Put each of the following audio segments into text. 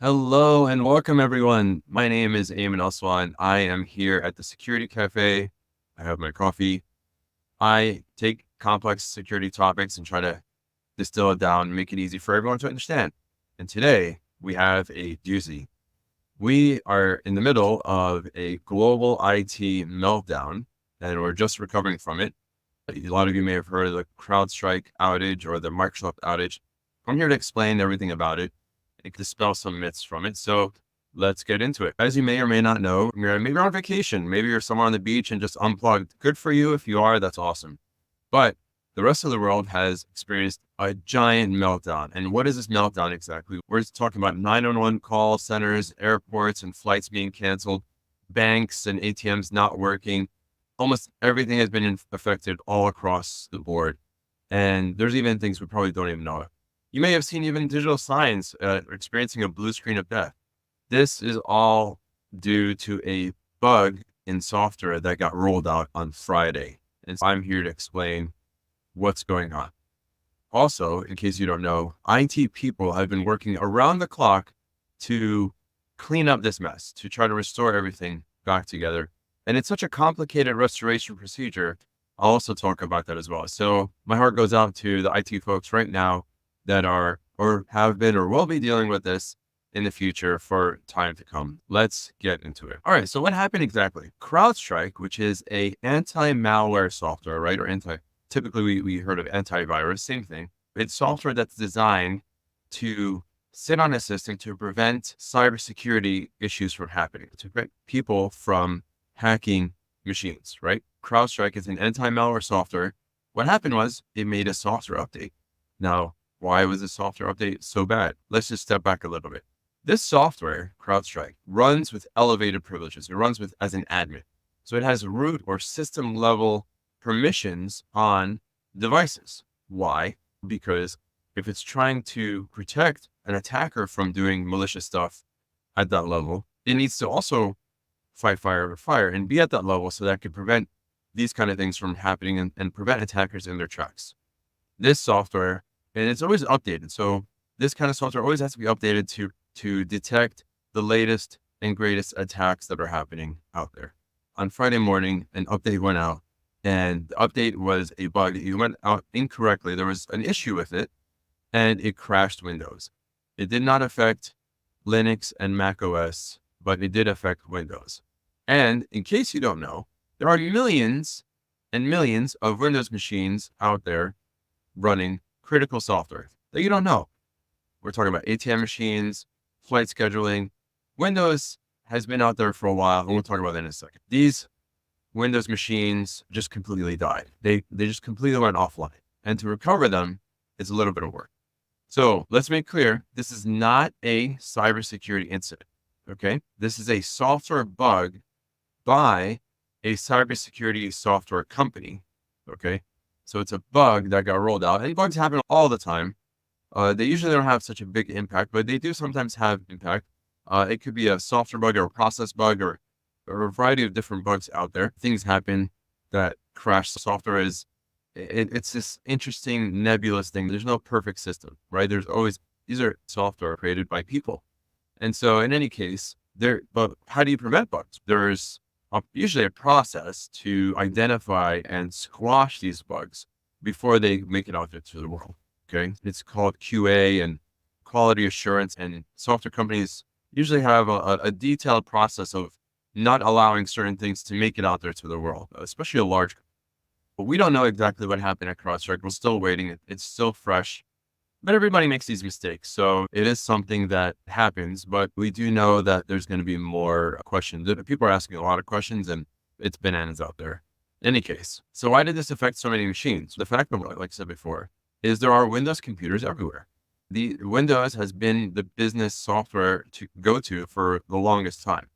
Hello and welcome everyone. My name is Ayman Aswan. I am here at the Security Cafe. I have my coffee. I take complex security topics and try to distill it down and make it easy for everyone to understand. And today we have a doozy. We are in the middle of a global IT meltdown and we're just recovering from it. A lot of you may have heard of the Crowdstrike outage or the Microsoft outage. I'm here to explain everything about it and dispel some myths from it. So let's get into it. As you may or may not know, maybe you're on vacation. Maybe you're somewhere on the beach and just unplugged. Good for you. If you are, that's awesome. But the rest of the world has experienced a giant meltdown. And what is this meltdown exactly? We're talking about 911 call centers, airports and flights being canceled, banks and ATMs not working. Almost everything has been affected all across the board. And there's even things we probably don't even know. You may have seen even digital signs experiencing a blue screen of death. This is all due to a bug in software that got rolled out on Friday. And so I'm here to explain what's going on. Also, in case you don't know, IT people have been working around the clock to clean up this mess, to try to restore everything back together. And it's such a complicated restoration procedure. I'll also talk about that as well. So my heart goes out to the IT folks right now that are or have been or will be dealing with this in the future for time to come. Let's get into it. All right. So what happened exactly? CrowdStrike, which is a anti-malware software, right? Or typically we heard of antivirus, same thing. It's software that's designed to sit on a system to prevent cybersecurity issues from happening, to prevent people from hacking machines, right? CrowdStrike is an anti-malware software. What happened was it made a software update. Now, why was the software update so bad? Let's just step back a little bit. This software, CrowdStrike, runs with elevated privileges. It runs with as an admin. So it has root or system level permissions on devices. Why? Because if it's trying to protect an attacker from doing malicious stuff at that level, it needs to also fight fire with fire and be at that level so that could prevent these kind of things from happening and prevent attackers in their tracks. This software, and it's always updated. So this kind of software always has to be updated to detect the latest and greatest attacks that are happening out there. On Friday morning, an update went out, and the update was a bug. It went out incorrectly. There was an issue with it, and it crashed Windows. It did not affect Linux and Mac OS, but it did affect Windows. And in case you don't know, there are millions and millions of Windows machines out there running critical software that you don't know. We're talking about ATM machines, flight scheduling. Windows has been out there for a while, and we'll talk about that in a second. These Windows machines just completely died. They just completely went offline. And to recover them is a little bit of work. So let's make clear, this is not a cybersecurity incident, okay? This is a software bug by a cybersecurity software company, okay? So it's a bug that got rolled out, and bugs happen all the time. They usually don't have such a big impact, but they do sometimes have impact. It could be a software bug or a process bug or a variety of different bugs out there. Things happen that crash the software. It's this interesting nebulous thing. There's no perfect system, right? These are software created by people. And so in any case, but how do you prevent bugs? There's usually a process to identify and squash these bugs before they make it out into the world. Okay. It's called QA and quality assurance, and software companies usually have a detailed process of not allowing certain things to make it out there to the world, especially a large. But we don't know exactly what happened at CrowdStrike. We're still waiting. It's still fresh. But everybody makes these mistakes. So it is something that happens, but we do know that there's going to be more questions. People are asking a lot of questions, and it's bananas out there. In any case, so why did this affect so many machines? The fact of, like I said before, is there are Windows computers everywhere. The Windows has been the business software to go to for the longest time.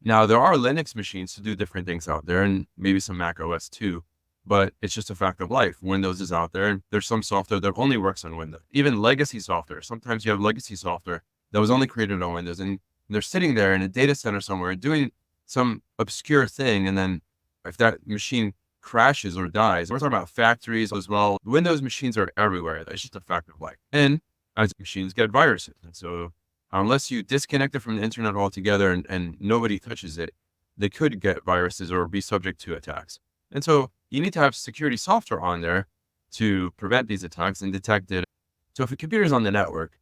Now, there are Linux machines to do different things out there, and maybe some Mac OS too. But it's just a fact of life. Windows is out there, and there's some software that only works on Windows. Even legacy software. Sometimes you have legacy software that was only created on Windows, and they're sitting there in a data center somewhere doing some obscure thing. And then if that machine crashes or dies, we're talking about factories as well. Windows machines are everywhere. That's just a fact of life. And as machines get viruses. And so unless you disconnect it from the internet altogether and nobody touches it, they could get viruses or be subject to attacks. And so you need to have security software on there to prevent these attacks and detect it. So if a computer is on the network,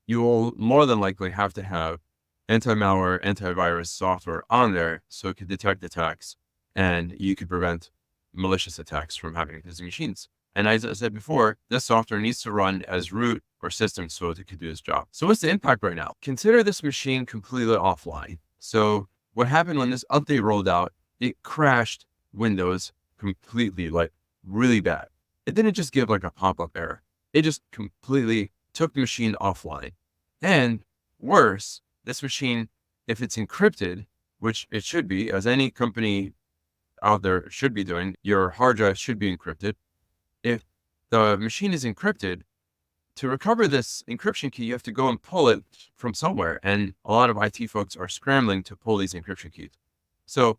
you will more than likely have to have anti-malware, antivirus software on there so it could detect attacks and you could prevent malicious attacks from happening to these machines. And as I said before, this software needs to run as root or system so it could do its job. So what's the impact right now? Consider this machine completely offline. So what happened when this update rolled out, it crashed Windows completely, like really bad. It didn't just give like a pop-up error. It just completely took the machine offline. And worse, this machine, if it's encrypted, which it should be, as any company out there should be doing, your hard drive should be encrypted. If the machine is encrypted, to recover this encryption key, you have to go and pull it from somewhere. And a lot of IT folks are scrambling to pull these encryption keys. So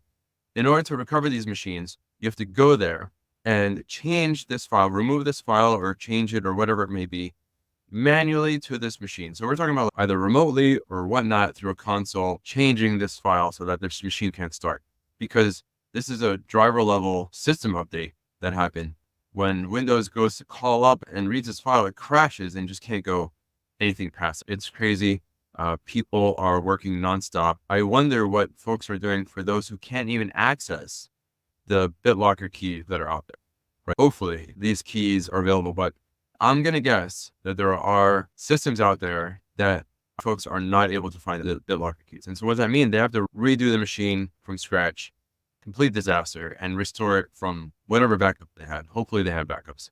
in order to recover these machines, you have to go there and change this file, remove this file or change it or whatever it may be manually to this machine. So we're talking about either remotely or whatnot through a console, changing this file so that this machine can't start, because this is a driver level system update that happened. When Windows goes to call up and reads this file, it crashes and just can't go anything past it. It's crazy. People are working nonstop. I wonder what folks are doing for those who can't even access the BitLocker keys that are out there. Right? Hopefully these keys are available, but I'm going to guess that there are systems out there that folks are not able to find the BitLocker keys. And so what does that mean? They have to redo the machine from scratch, complete disaster, and restore it from whatever backup they had. Hopefully they have backups.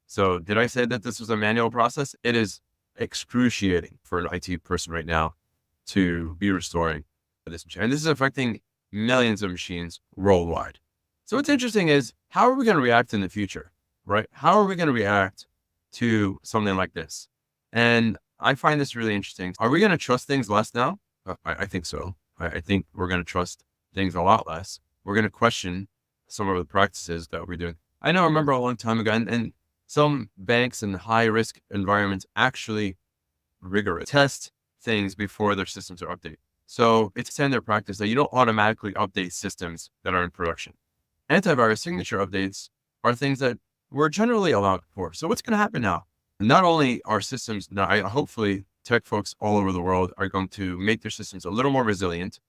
So did I say that this was a manual process? It is excruciating for an IT person right now to be restoring this machine. And this is affecting millions of machines worldwide. So what's interesting is, how are we going to react in the future, right? How are we going to react to something like this? And I find this really interesting. Are we going to trust things less now? I think so. I think we're going to trust things a lot less. We're going to question some of the practices that we're doing. I remember a long time ago, and some banks in high risk environments actually rigorous test things before their systems are updated. So it's standard practice that you don't automatically update systems that are in production. Antivirus signature updates are things that we're generally allowed for. So what's going to happen now? Not only are systems now, hopefully tech folks all over the world are going to make their systems a little more resilient.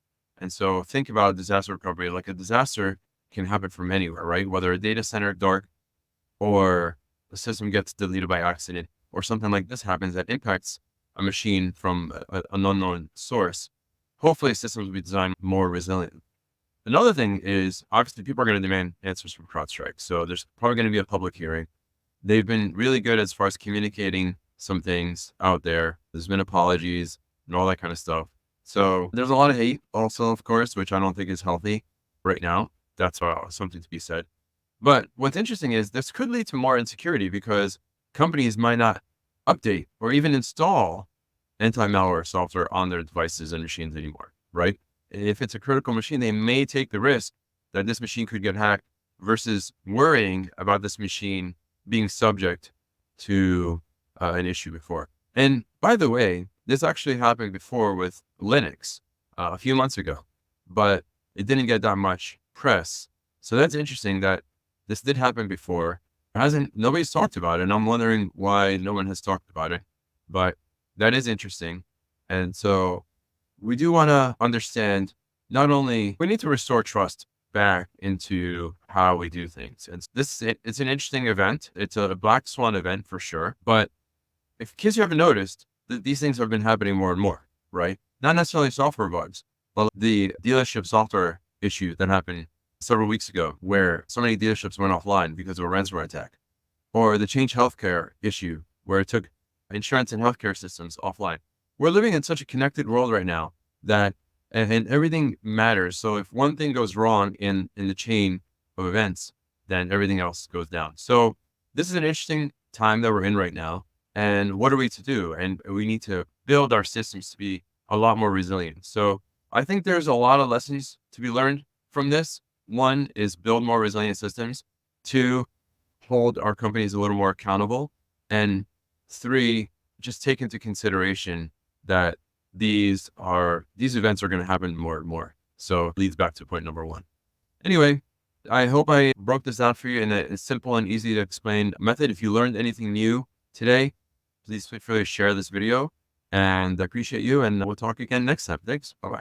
And so think about disaster recovery. Like, a disaster can happen from anywhere, right? Whether a data center dark or the system gets deleted by accident or something like this happens that impacts a machine from an unknown source. Hopefully systems will be designed more resilient. Another thing is, obviously people are going to demand answers from Crowdstrike. So there's probably going to be a public hearing. They've been really good as far as communicating some things out there. There's been apologies and all that kind of stuff. So there's a lot of hate also, of course, which I don't think is healthy right now. That's something to be said. But what's interesting is this could lead to more insecurity, because companies might not update or even install anti-malware software on their devices and machines anymore, right? If it's a critical machine, they may take the risk that this machine could get hacked versus worrying about this machine being subject to an issue before. And by the way, this actually happened before with Linux a few months ago, but it didn't get that much press. So that's interesting that this did happen before. Nobody's talked about it, and I'm wondering why no one has talked about it, but that is interesting. And so we do want to understand, not only we need to restore trust back into how we do things. And it's an interesting event. It's a black swan event for sure. But in case you haven't noticed, these things have been happening more and more, right? Not necessarily software bugs, but the dealership software issue that happened several weeks ago, where so many dealerships went offline because of a ransomware attack, or the Change Healthcare issue, where it took insurance and healthcare systems offline. We're living in such a connected world right now that, and everything matters. So if one thing goes wrong in the chain of events, then everything else goes down. So this is an interesting time that we're in right now. And what are we to do? And we need to build our systems to be a lot more resilient. So I think there's a lot of lessons to be learned from this. One is build more resilient systems. Two, hold our companies a little more accountable. And three, just take into consideration that these events are going to happen more and more. So it leads back to point number one. Anyway, I hope I broke this down for you in a simple and easy to explain method. If you learned anything new today, please feel free to share this video, and I appreciate you, and we'll talk again next time. Thanks. Bye-bye.